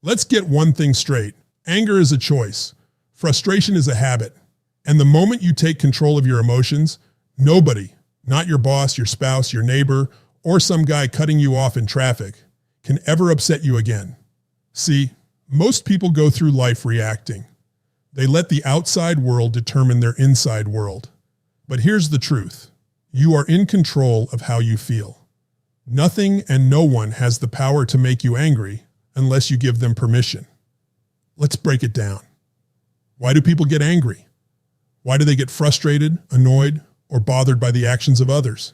Let's get one thing straight. Anger is a choice. Frustration is a habit. And the moment you take control of your emotions, nobody, not your boss, your spouse, your neighbor, or some guy cutting you off in traffic, can ever upset you again. See, most people go through life reacting. They let the outside world determine their inside world. But here's the truth. You are in control of how you feel. Nothing and no one has the power to make you angry unless you give them permission. Let's break it down. Why do people get angry? Why do they get frustrated, annoyed, or bothered by the actions of others?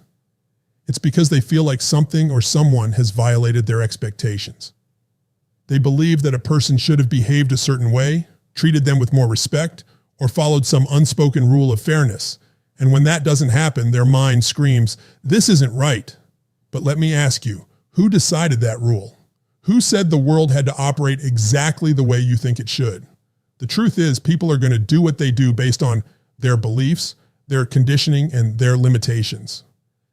It's because they feel like something or someone has violated their expectations. They believe that a person should have behaved a certain way, treated them with more respect, or followed some unspoken rule of fairness. And when that doesn't happen, their mind screams, "This isn't right." But let me ask you, who decided that rule? Who said the world had to operate exactly the way you think it should? The truth is, people are going to do what they do based on their beliefs, their conditioning, and their limitations.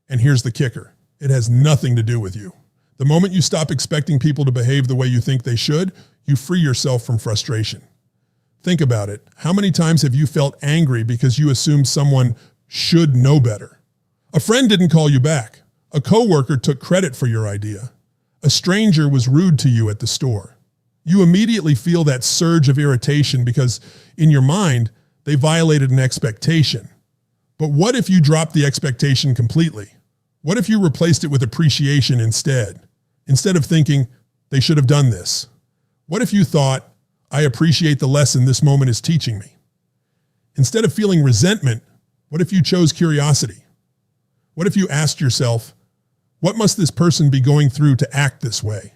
And here's the kicker. It has nothing to do with you. The moment you stop expecting people to behave the way you think they should, you free yourself from frustration. Think about it. How many times have you felt angry because you assumed someone should know better? A friend didn't call you back. A coworker took credit for your idea. A stranger was rude to you at the store. You immediately feel that surge of irritation because in your mind, they violated an expectation. But what if you dropped the expectation completely? What if you replaced it with appreciation instead? Instead of thinking, they should have done this. What if you thought, I appreciate the lesson this moment is teaching me? Instead of feeling resentment, what if you chose curiosity? What if you asked yourself, what must this person be going through to act this way?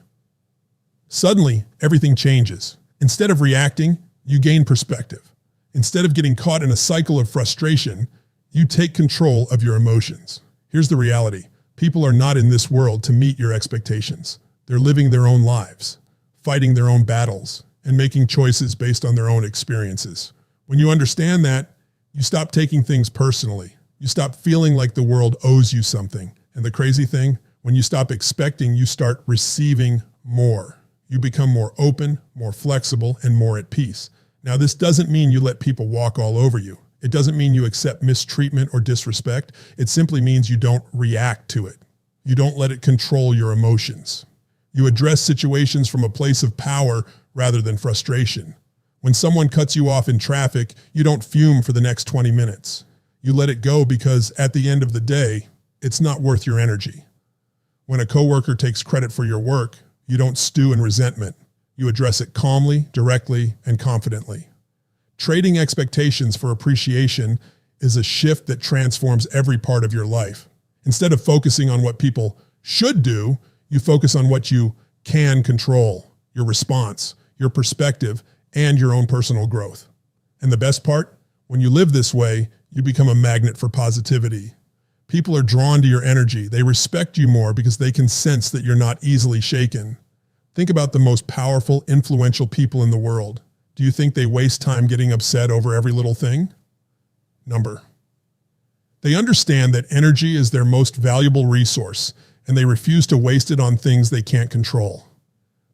Suddenly, everything changes. Instead of reacting, you gain perspective. Instead of getting caught in a cycle of frustration, you take control of your emotions. Here's the reality. People are not in this world to meet your expectations. They're living their own lives, fighting their own battles, and making choices based on their own experiences. When you understand that, you stop taking things personally. You stop feeling like the world owes you something. And the crazy thing, when you stop expecting, you start receiving more. You become more open, more flexible, and more at peace. Now, this doesn't mean you let people walk all over you. It doesn't mean you accept mistreatment or disrespect. It simply means you don't react to it. You don't let it control your emotions. You address situations from a place of power rather than frustration. When someone cuts you off in traffic, you don't fume for the next 20 minutes. You let it go because at the end of the day, it's not worth your energy. When a coworker takes credit for your work, you don't stew in resentment. You address it calmly, directly, and confidently. Trading expectations for appreciation is a shift that transforms every part of your life. Instead of focusing on what people should do, you focus on what you can control, your response, your perspective, and your own personal growth. And the best part, when you live this way, you become a magnet for positivity. People are drawn to your energy. They respect you more because they can sense that you're not easily shaken. Think about the most powerful, influential people in the world. Do you think they waste time getting upset over every little thing? They understand that energy is their most valuable resource, and they refuse to waste it on things they can't control.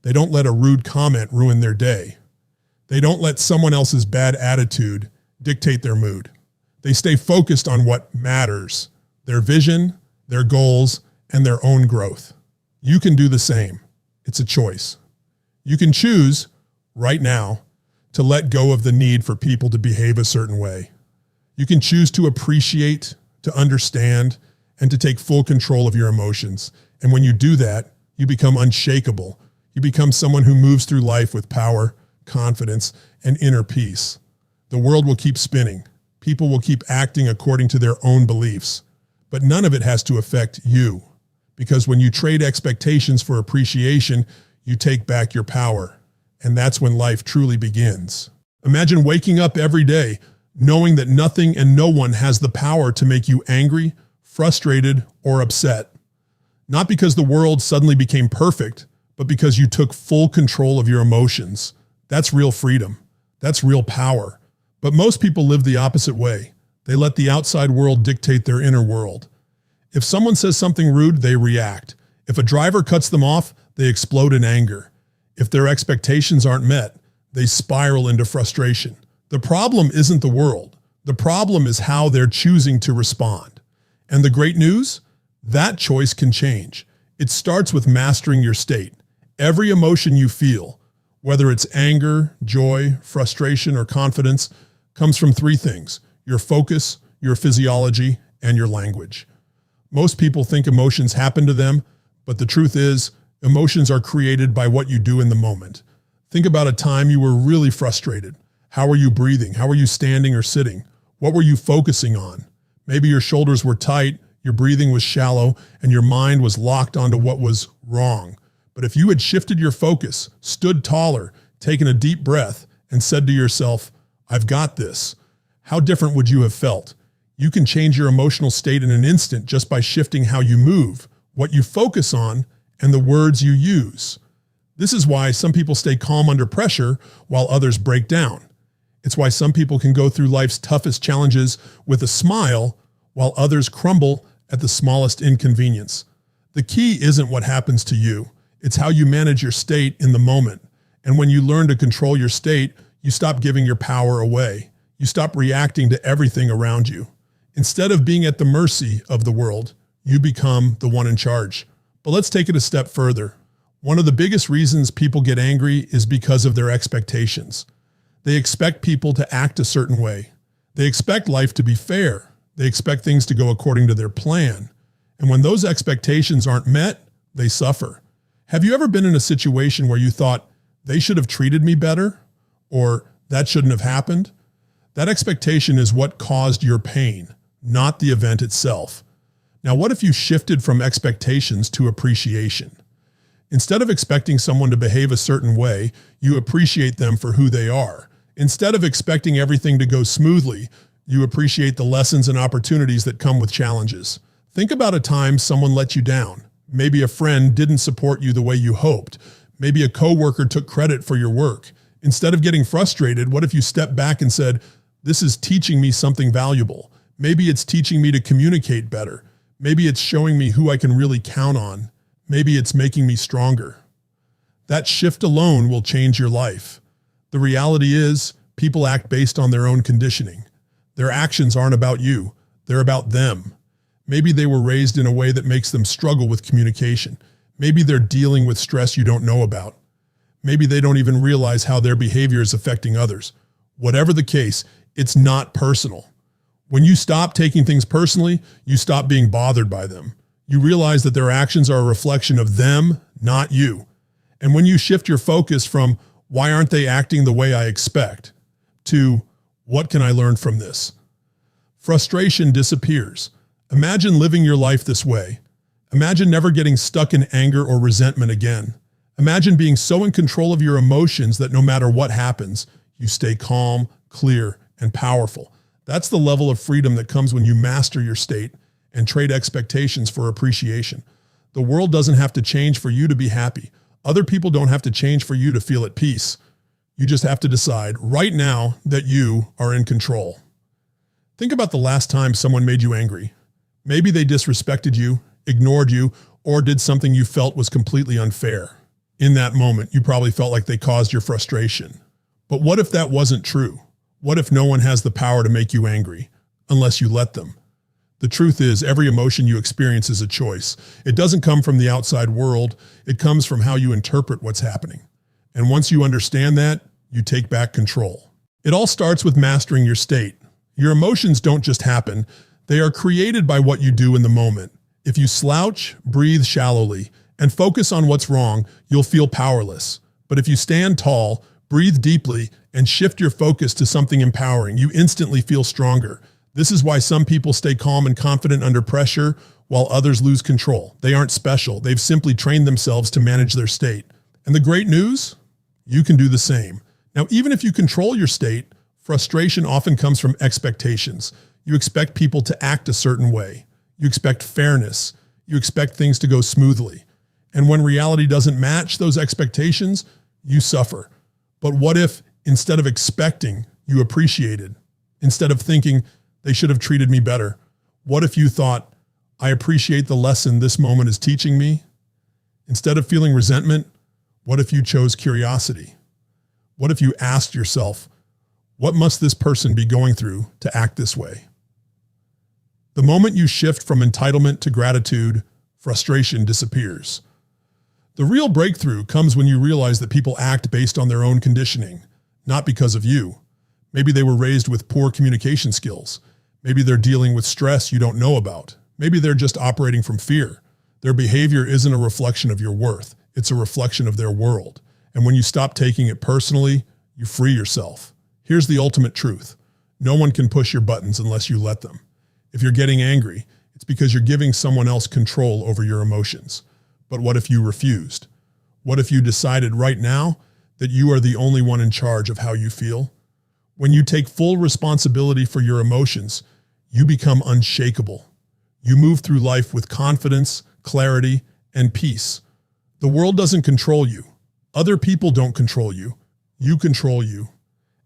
They don't let a rude comment ruin their day. They don't let someone else's bad attitude dictate their mood. They stay focused on what matters, their vision, their goals, and their own growth. You can do the same. It's a choice. You can choose right now to let go of the need for people to behave a certain way. You can choose to appreciate, to understand, and to take full control of your emotions. And when you do that, you become unshakable. You become someone who moves through life with power, confidence, and inner peace. The world will keep spinning. People will keep acting according to their own beliefs. But none of it has to affect you. Because when you trade expectations for appreciation, you take back your power. And that's when life truly begins. Imagine waking up every day knowing that nothing and no one has the power to make you angry, frustrated, or upset. Not because the world suddenly became perfect, but because you took full control of your emotions. That's real freedom. That's real power. But most people live the opposite way. They let the outside world dictate their inner world. If someone says something rude, they react. If a driver cuts them off, they explode in anger. If their expectations aren't met, they spiral into frustration. The problem isn't the world. The problem is how they're choosing to respond. And the great news? That choice can change. It starts with mastering your state. Every emotion you feel, whether it's anger, joy, frustration, or confidence, comes from three things: your focus, your physiology, and your language. Most people think emotions happen to them, but the truth is, emotions are created by what you do in the moment. Think about a time you were really frustrated. How were you breathing? How were you standing or sitting? What were you focusing on? Maybe your shoulders were tight, your breathing was shallow, and your mind was locked onto what was wrong. But if you had shifted your focus, stood taller, taken a deep breath, and said to yourself, "I've got this," how different would you have felt? You can change your emotional state in an instant just by shifting how you move, what you focus on, and the words you use. This is why some people stay calm under pressure while others break down. It's why some people can go through life's toughest challenges with a smile while others crumble at the smallest inconvenience. The key isn't what happens to you. It's how you manage your state in the moment. And when you learn to control your state, you stop giving your power away. You stop reacting to everything around you. Instead of being at the mercy of the world, you become the one in charge. But let's take it a step further. One of the biggest reasons people get angry is because of their expectations. They expect people to act a certain way. They expect life to be fair. They expect things to go according to their plan. And when those expectations aren't met, they suffer. Have you ever been in a situation where you thought, they should have treated me better? Or that shouldn't have happened? That expectation is what caused your pain, not the event itself. Now, what if you shifted from expectations to appreciation? Instead of expecting someone to behave a certain way, you appreciate them for who they are. Instead of expecting everything to go smoothly, you appreciate the lessons and opportunities that come with challenges. Think about a time someone let you down. Maybe a friend didn't support you the way you hoped. Maybe a coworker took credit for your work. Instead of getting frustrated, what if you stepped back and said, "This is teaching me something valuable. Maybe it's teaching me to communicate better. Maybe it's showing me who I can really count on. Maybe it's making me stronger." That shift alone will change your life. The reality is, people act based on their own conditioning. Their actions aren't about you. They're about them. Maybe they were raised in a way that makes them struggle with communication. Maybe they're dealing with stress you don't know about. Maybe they don't even realize how their behavior is affecting others. Whatever the case, it's not personal. When you stop taking things personally, you stop being bothered by them. You realize that their actions are a reflection of them, not you. And when you shift your focus from, "Why aren't they acting the way I expect?" to, "What can I learn from this?" frustration disappears. Imagine living your life this way. Imagine never getting stuck in anger or resentment again. Imagine being so in control of your emotions that no matter what happens, you stay calm, clear, and powerful. That's the level of freedom that comes when you master your state and trade expectations for appreciation. The world doesn't have to change for you to be happy. Other people don't have to change for you to feel at peace. You just have to decide right now that you are in control. Think about the last time someone made you angry. Maybe they disrespected you, ignored you, or did something you felt was completely unfair. In that moment, you probably felt like they caused your frustration. But what if that wasn't true? What if no one has the power to make you angry, unless you let them? The truth is, every emotion you experience is a choice. It doesn't come from the outside world. It comes from how you interpret what's happening. And once you understand that, you take back control. It all starts with mastering your state. Your emotions don't just happen. They are created by what you do in the moment. If you slouch, breathe shallowly, and focus on what's wrong, you'll feel powerless. But if you stand tall, breathe deeply, and shift your focus to something empowering, you instantly feel stronger. This is why some people stay calm and confident under pressure, while others lose control. They aren't special. They've simply trained themselves to manage their state. And the great news? You can do the same. Now, even if you control your state, frustration often comes from expectations. You expect people to act a certain way. You expect fairness. You expect things to go smoothly. And when reality doesn't match those expectations, you suffer. But what if, instead of expecting, you appreciated? Instead of thinking, "They should have treated me better," what if you thought, "I appreciate the lesson this moment is teaching me"? Instead of feeling resentment, What if you chose curiosity? What if you asked yourself, what must this person be going through to act this way? The moment you shift from entitlement to gratitude, frustration disappears. The real breakthrough comes when you realize that people act based on their own conditioning, not because of you. Maybe they were raised with poor communication skills. Maybe they're dealing with stress you don't know about. Maybe they're just operating from fear. Their behavior isn't a reflection of your worth. It's a reflection of their world. And when you stop taking it personally, you free yourself. Here's the ultimate truth. No one can push your buttons unless you let them. If you're getting angry, it's because you're giving someone else control over your emotions. But what if you refused? What if you decided right now that you are the only one in charge of how you feel? When you take full responsibility for your emotions, you become unshakable. You move through life with confidence, clarity, and peace. The world doesn't control you. Other people don't control you. You control you.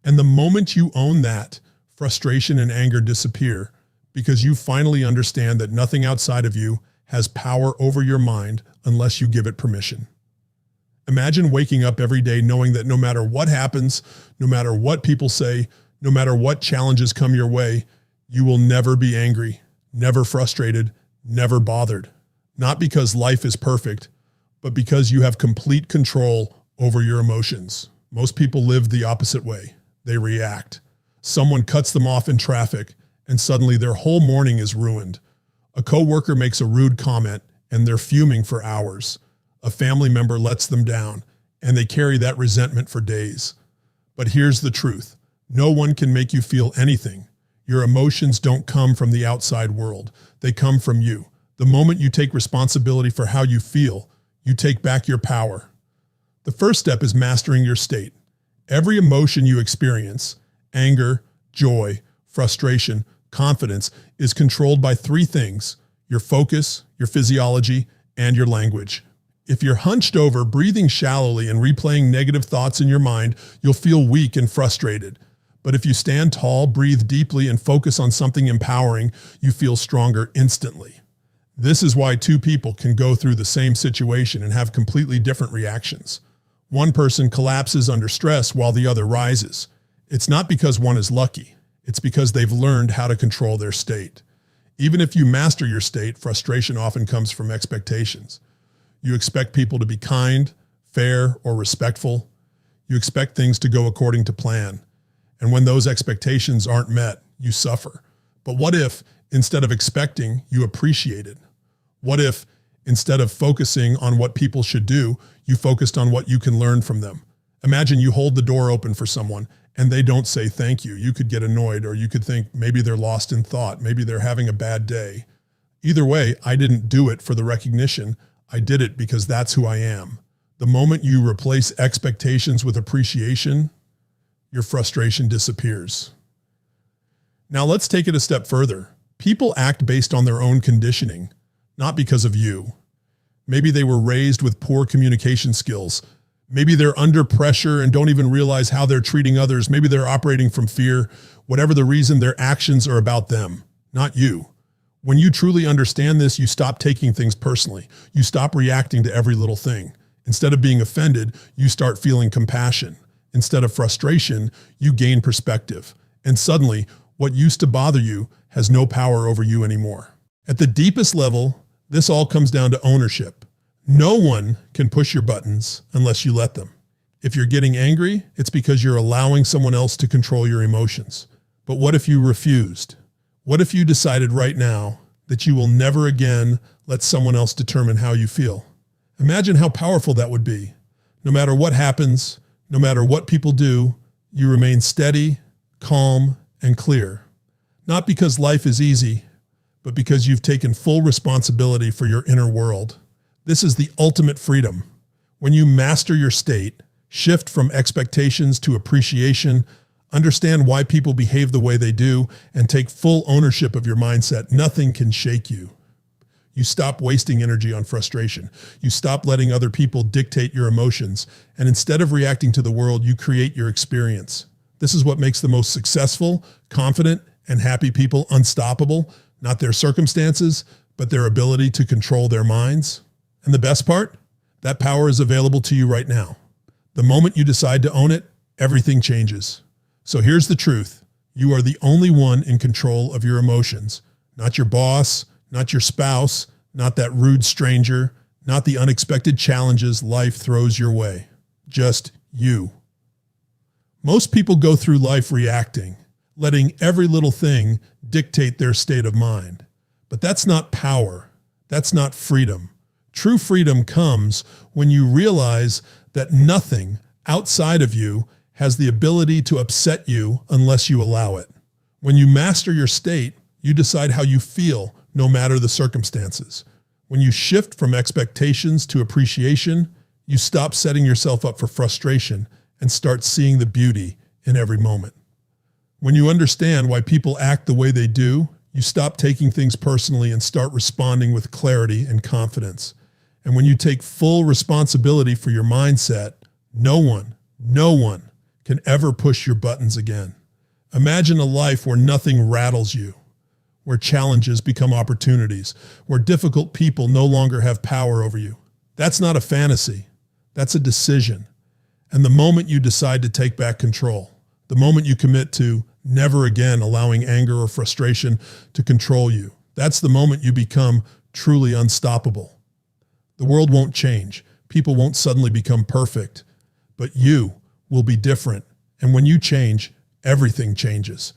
And the moment you own that, frustration and anger disappear because you finally understand that nothing outside of you has power over your mind unless you give it permission. Imagine waking up every day knowing that no matter what happens, no matter what people say, no matter what challenges come your way, you will never be angry, never frustrated, never bothered. Not because life is perfect, but because you have complete control over your emotions. Most people live the opposite way. They react. Someone cuts them off in traffic, and suddenly their whole morning is ruined. A coworker makes a rude comment, and they're fuming for hours. A family member lets them down, and they carry that resentment for days. But here's the truth. No one can make you feel anything. Your emotions don't come from the outside world. They come from you. The moment you take responsibility for how you feel, you take back your power. The first step is mastering your state. Every emotion you experience, anger, joy, frustration, confidence, is controlled by three things: your focus, your physiology, and your language. If you're hunched over, breathing shallowly and replaying negative thoughts in your mind, you'll feel weak and frustrated. But if you stand tall, breathe deeply, and focus on something empowering, you feel stronger instantly. This is why two people can go through the same situation and have completely different reactions. One person collapses under stress while the other rises. It's not because one is lucky. It's because they've learned how to control their state. Even if you master your state, frustration often comes from expectations. You expect people to be kind, fair, or respectful. You expect things to go according to plan. And when those expectations aren't met, you suffer. But what if, instead of expecting, you appreciated? What if, instead of focusing on what people should do, you focused on what you can learn from them? Imagine you hold the door open for someone and they don't say thank you. You could get annoyed, or you could think maybe they're lost in thought. Maybe they're having a bad day. Either way, I didn't do it for the recognition. I did it because that's who I am. The moment you replace expectations with appreciation, your frustration disappears. Now let's take it a step further. People act based on their own conditioning, not because of you. Maybe they were raised with poor communication skills. Maybe they're under pressure and don't even realize how they're treating others. Maybe they're operating from fear. Whatever the reason, their actions are about them, not you. When you truly understand this, you stop taking things personally. You stop reacting to every little thing. Instead of being offended, you start feeling compassion. Instead of frustration, you gain perspective. And suddenly, what used to bother you has no power over you anymore. At the deepest level, this all comes down to ownership. No one can push your buttons unless you let them. If you're getting angry, it's because you're allowing someone else to control your emotions. But what if you refused? What if you decided right now that you will never again let someone else determine how you feel? Imagine how powerful that would be. No matter what happens, no matter what people do, you remain steady, calm, and clear. Not because life is easy, but because you've taken full responsibility for your inner world. This is the ultimate freedom. When you master your state, shift from expectations to appreciation, understand why people behave the way they do, and take full ownership of your mindset, nothing can shake you. You stop wasting energy on frustration. You stop letting other people dictate your emotions. And instead of reacting to the world, you create your experience. This is what makes the most successful, confident, and happy people unstoppable, not their circumstances, but their ability to control their minds. And the best part? That power is available to you right now. The moment you decide to own it, everything changes. So here's the truth. You are the only one in control of your emotions. Not your boss, not your spouse, not that rude stranger, not the unexpected challenges life throws your way. Just you. Most people go through life reacting, letting every little thing dictate their state of mind. But that's not power. That's not freedom. True freedom comes when you realize that nothing outside of you has the ability to upset you unless you allow it. When you master your state, you decide how you feel no matter the circumstances. When you shift from expectations to appreciation, you stop setting yourself up for frustration and start seeing the beauty in every moment. When you understand why people act the way they do, you stop taking things personally and start responding with clarity and confidence. And when you take full responsibility for your mindset, no one can ever push your buttons again. Imagine a life where nothing rattles you, where challenges become opportunities, where difficult people no longer have power over you. That's not a fantasy. That's a decision. And the moment you decide to take back control, the moment you commit to never again allowing anger or frustration to control you, that's the moment you become truly unstoppable. The world won't change. People won't suddenly become perfect, but you will be different. And when you change, everything changes.